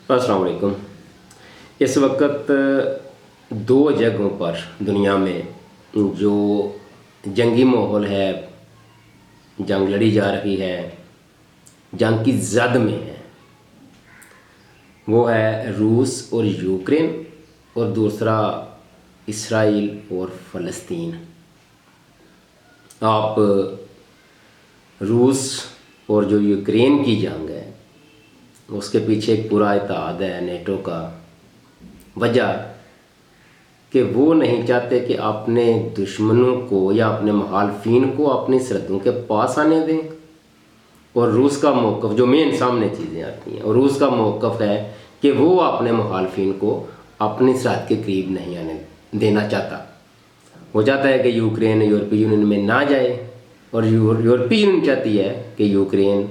अस्सलाम वालेकुम। इस वक्त दो जगहों पर दुनिया में जो जंगी माहौल है, जंग लड़ी जा रही है, जंग की जद में है, वो है रूस और यूक्रेन और दूसरा इसराइल और फ़लस्तीन। आप रूस और जो यूक्रेन की जंग है उसके पीछे एक पूरा इत्तेहाद है नेटो का। वजह कि वो नहीं चाहते कि अपने दुश्मनों को या अपने मुखालफिन को अपनी सरहदों के पास आने दें। और रूस का मौक़िफ़, जो मेन सामने चीज़ें आती हैं, और रूस का मौक़िफ़ है कि वो अपने मुखालफिन को अपनी सरहद के करीब नहीं आने देना चाहता। वो चाहता है कि यूक्रेन यूरोपीय यूनियन में ना जाए, और यूरोपीय यूनियन चाहती है कि यूक्रेन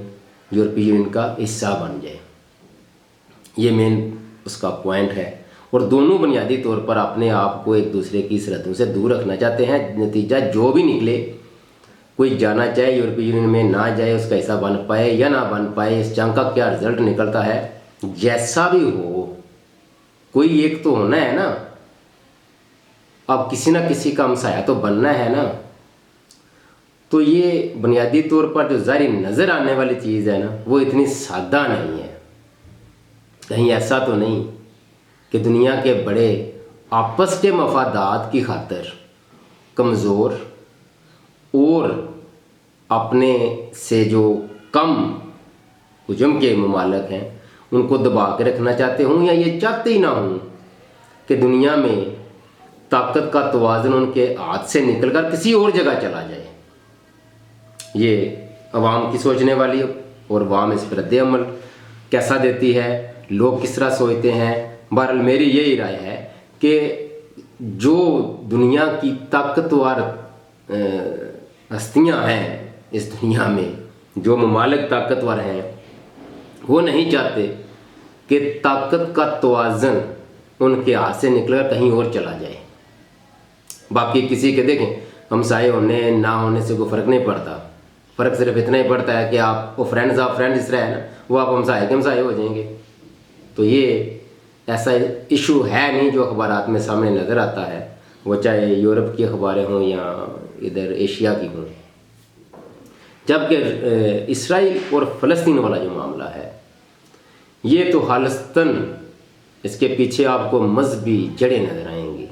यूरोपीय यूनियन का हिस्सा बन जाए। ये मेन उसका पॉइंट है। और दोनों बुनियादी तौर पर अपने आप को एक दूसरे की सरहदों से दूर रखना चाहते हैं। नतीजा जो भी निकले, कोई जाना चाहे यूरोपीय यूनियन में ना जाए, उसका हिस्सा बन पाए या ना बन पाए, इस जंग का क्या रिजल्ट निकलता है, जैसा भी हो, कोई एक तो होना है ना। अब किसी ना किसी का हमसाया तो बनना है ना। तो ये बुनियादी तौर पर जो ज़ाहिर नज़र आने वाली चीज़ है ना, वो इतनी सादा नहीं है। कहीं ऐसा तो नहीं कि दुनिया के बड़े आपस के मफादात की खातिर कमज़ोर और अपने से जो कम हुजूम के ममालिक हैं उनको दबा के रखना चाहते हों, या ये चाहते ही ना हों कि दुनिया में ताकत का तवाज़ुन उनके हाथ से निकल कर किसी और जगह चला जाए। ये अवाम की सोचने वाली, और अवाम इस पर रद्द अमल कैसा देती है, लोग किस तरह सोचते हैं। बहरहाल मेरी यही राय है कि जो दुनिया की ताकतवर हस्तियां हैं इस दुनिया में, जो ममालिक ताकतवर हैं, वो नहीं चाहते कि ताकत का तवाज़ुन उनके हाथ से निकलकर कहीं और चला जाए। बाकी किसी के देखें हमसाये होने ना होने से कोई फ़र्क नहीं पड़ता। फ़र्क सिर्फ इतना ही पड़ता है कि आप वो फ्रेंड्स जिस तरह है ना, वो आप हमसाये के हमसाये हो जाएंगे। तो ये ऐसा इशू है नहीं जो अखबारात में सामने नज़र आता है, वो चाहे यूरोप की अखबारें हों या इधर एशिया की हों। जबकि इसराइल और फ़लस्तीन वाला जो मामला है, ये तो खालिस्तान, इसके पीछे आपको मजहबी जड़ें नज़र आएंगी।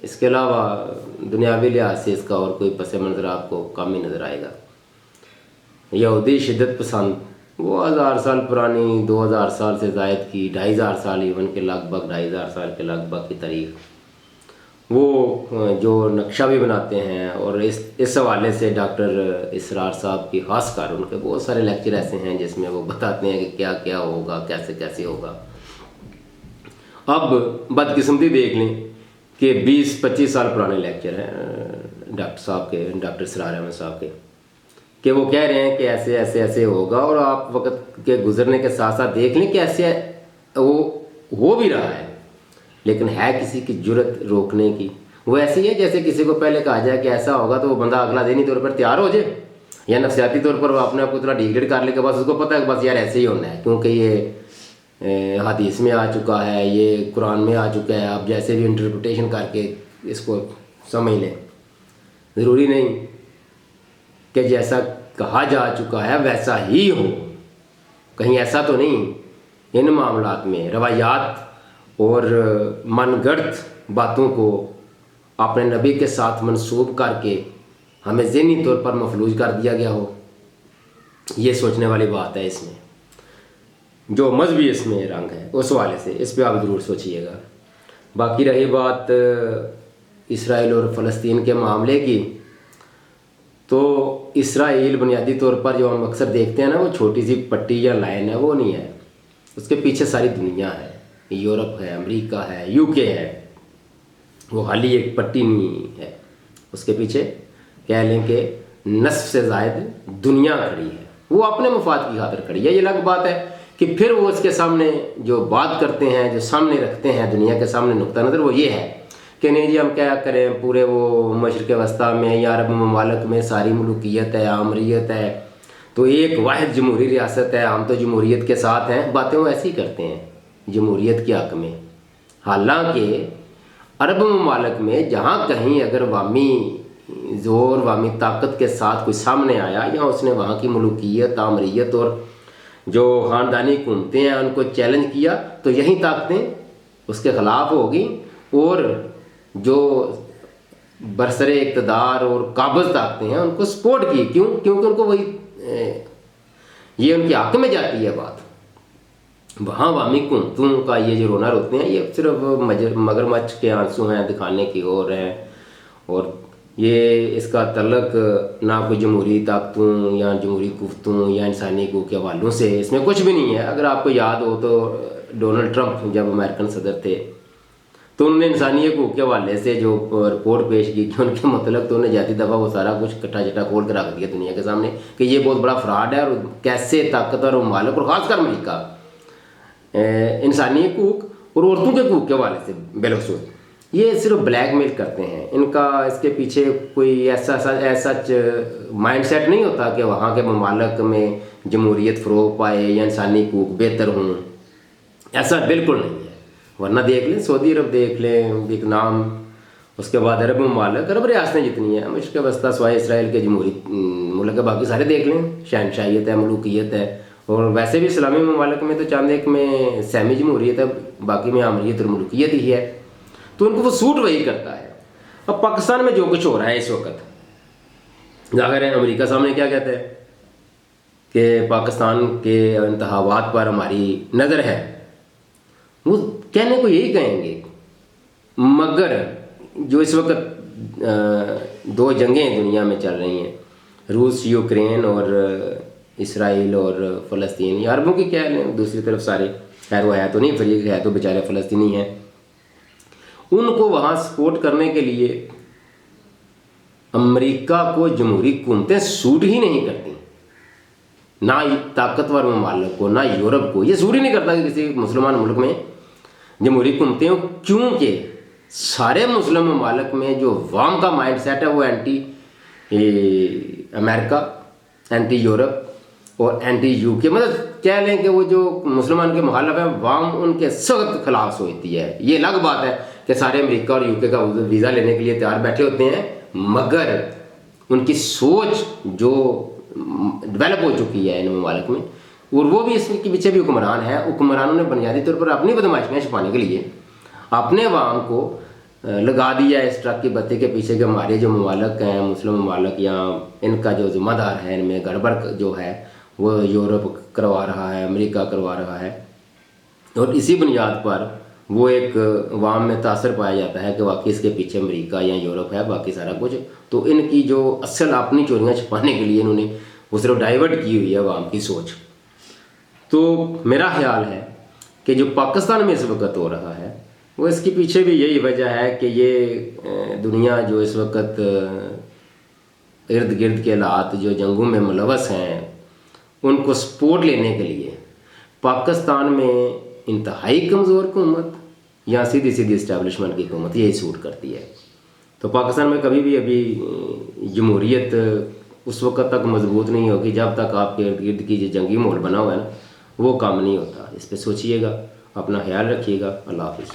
इसके अलावा दुनियावी लिहाज से इसका और कोई पस मंज़र आपको कम ही नज़र आएगा। यहूदी शिद्दत पसंद, वो 1000 साल पुरानी, 2000 साल से ज़ायद की, 2500 साल इवन के लगभग 2500 साल के लगभग की तारीख, वो जो नक्शा भी बनाते हैं। और इस हवाले से डॉक्टर इसरार साहब की खासकर उनके बहुत सारे लेक्चर ऐसे हैं जिसमें वो बताते हैं कि क्या क्या होगा, कैसे कैसे होगा। अब बदकिस्मती देख लें कि 20-25 साल पुराने लेक्चर हैं डॉक्टर साहब के, डॉक्टर इसरार अहमद साहब के, कि वो कह रहे हैं कि ऐसे ऐसे ऐसे होगा। और आप वक्त के गुजरने के साथ साथ देख लें कि ऐसे वो हो भी रहा है, लेकिन है किसी की जुर्रत रोकने की। वो ऐसी है जैसे किसी को पहले कहा जाए कि ऐसा होगा तो वो बंदा अगला दिन ही तौर पर तैयार हो जाए, या नफसियाती तौर पर वो अपने आप को थोड़ा डिग्रेड कर ले के बस उसको पता है कि बस यार ऐसे ही होना है, क्योंकि ये हदीस में आ चुका है, ये कुरान में आ चुका है। आप जैसे भी इंटरप्रिटेशन करके इसको समझ लें। ज़रूरी नहीं कि जैसा कहा जा चुका है वैसा ही हो। कहीं ऐसा तो नहीं। इन मामलात में रवायात और मनगढ़ंत बातों को अपने नबी के साथ मंसूब करके हमें ज़हनी तौर पर मफलूज कर दिया गया हो, ये सोचने वाली बात है। इसमें जो मजहबी इसमें रंग है, उस वाले से इस पर आप ज़रूर सोचिएगा। बाकी रही बात इसराइल और फ़लस्तीन के मामले की, तो इसराइल बुनियादी तौर पर जो हम अक्सर देखते हैं ना, वो छोटी सी पट्टी या लाइन है, वो नहीं है। उसके पीछे सारी दुनिया है, यूरोप है, अमेरिका है, यूके है। वो खाली एक पट्टी नहीं है, उसके पीछे कह लें कि नस्फ से ज़ायद दुनिया खड़ी है। वो अपने मफाद की खातिर खड़ी है। ये अलग बात है कि फिर वो इसके सामने जो बात करते हैं, जो सामने रखते हैं दुनिया के सामने नुक्ता नज़र, वो ये है कि नहीं जी हम क्या करें, पूरे वो मशरक़ वस्ता में या अरब ममालिक में सारी मुल्कियत है, आमरीत है, तो एक वाहिद जमहूरी रियासत है, हम तो जमहूरियत के साथ हैं। बातें वो ऐसी ही करते हैं। جمہوریت کے حق میں، حالانکہ عرب ممالک میں جہاں کہیں اگر وامی زور وامی طاقت کے ساتھ کوئی سامنے آیا یا اس نے وہاں کی ملوکیت آمریت اور جو خاندانی حکومتیں ہیں ان کو چیلنج کیا تو یہی طاقتیں اس کے خلاف ہوگی، اور جو برسر اقتدار اور قابض طاقتیں ہیں ان کو سپورٹ کی، کیونکہ ان کو وہی یہ ان کے حق میں جاتی ہے بات۔ وہاں عوامی حکومتوں کا یہ جو رونا روتے ہیں یہ صرف مگرمچھ کے آنسو ہیں دکھانے کی اور ہیں، اور یہ اس کا تعلق نہ کوئی جمہوری طاقتوں یا جمہوری قوتوں یا انسانی حقوق کے حوالوں سے اس میں کچھ بھی نہیں ہے۔ اگر آپ کو یاد ہو تو ڈونلڈ ٹرمپ جب امریکن صدر تھے تو انہوں نے انسانی حقوق کے حوالے سے جو رپورٹ پیش کی کہ ان کے متعلق تو انہیں جاتی دفعہ وہ سارا کچھ کٹھا چٹا کھول کر رکھ دیا دنیا کے سامنے کہ یہ بہت بڑا فراڈ ہے، اور کیسے طاقتور ممالک اور خاص کر امریکہ انسانی حقوق اور عورتوں کے حقوق کے حوالے سے بالخصوص یہ صرف بلیک میل کرتے ہیں۔ ان کا اس کے پیچھے کوئی ایسا مائنڈ سیٹ نہیں ہوتا کہ وہاں کے ممالک میں جمہوریت فروغ پائے یا انسانی حقوق بہتر ہوں، ایسا بالکل نہیں ہے۔ ورنہ دیکھ لیں سعودی عرب، دیکھ لیں ویتنام، اس کے بعد عرب ممالک، عرب ریاستیں جتنی ہیں مشرق وسطیٰ سوائے اسرائیل کے جمہوری ملک کے باقی سارے دیکھ لیں، شہنشاہیت ہے، ملوکیت ہے، اور ویسے بھی اسلامی ممالک میں تو چاند ایک میں سیمی جمہوریت ہے، باقی میں آمریت اور ملوکیت ہی ہے، تو ان کو وہ سوٹ وہی کرتا ہے۔ اب پاکستان میں جو کچھ ہو رہا ہے اس وقت، ظاہر ہے امریکہ سامنے کیا کہتا ہے کہ پاکستان کے انتخابات پر ہماری نظر ہے، وہ کہنے کو یہی کہیں گے، مگر جو اس وقت دو جنگیں دنیا میں چل رہی ہیں، روس یوکرین اور اسرائیل اور فلسطین، یا عربوں کی کیا لیں، دوسری طرف سارے خیر وہ ہے تو نہیں فریق ہے تو بیچارے فلسطینی ہیں، ان کو وہاں سپورٹ کرنے کے لیے امریکہ کو جمہوری حکومتیں سوٹ ہی نہیں کرتی، نہ طاقتور ممالک کو، نہ یورپ کو یہ سوٹ ہی نہیں کرتا کہ کسی مسلمان ملک میں جمہوری حکومتیں ہوں، کیونکہ سارے مسلم ممالک میں جو عوام کا مائنڈ سیٹ ہے وہ اینٹی امریکہ، اینٹی یورپ اور اینٹی یو کے، مطلب کہہ لیں کہ وہ جو مسلمان کے مخالف ہیں عوام ان کے سخت خلاف سوچتی ہے۔ یہ الگ بات ہے کہ سارے امریکہ اور یو کے کا ویزا لینے کے لیے تیار بیٹھے ہوتے ہیں، مگر ان کی سوچ جو ڈیولپ ہو چکی ہے ان ممالک میں، اور وہ بھی اس کے پیچھے بھی حکمران ہیں، حکمرانوں نے بنیادی طور پر اپنی بدمعاشیاں چھپانے کے لیے اپنے عوام کو لگا دیا اس ٹرک کی بتی کے پیچھے کہ ہمارے جو ممالک ہیں مسلم ممالک یا ان کا جو ذمہ دار ہے ان میں گڑبڑ جو ہے وہ یورپ کروا رہا ہے، امریکہ کروا رہا ہے، اور اسی بنیاد پر وہ ایک عوام میں تاثر پایا جاتا ہے کہ واقعی اس کے پیچھے امریکہ یا یورپ ہے، باقی سارا کچھ، تو ان کی جو اصل اپنی چوریاں چھپانے کے لیے انہوں نے وہ صرف ڈائیورٹ کی ہوئی ہے عوام کی سوچ۔ تو میرا خیال ہے کہ جو پاکستان میں اس وقت ہو رہا ہے وہ اس کے پیچھے بھی یہی وجہ ہے کہ یہ دنیا جو اس وقت ارد گرد کے حالات جو جنگوں میں ملوث ہیں ان کو سپورٹ لینے کے لیے پاکستان میں انتہائی کمزور حکومت یا سیدھی اسٹیبلشمنٹ کی حکومت یہی سوٹ کرتی ہے۔ تو پاکستان میں کبھی بھی ابھی جمہوریت اس وقت تک مضبوط نہیں ہوگی جب تک آپ کے ارد گرد کی جو جنگی ماحول بنا ہوا ہے نا وہ کام نہیں ہوتا۔ اس پہ سوچیے گا، اپنا خیال رکھیے گا، اللہ حافظ۔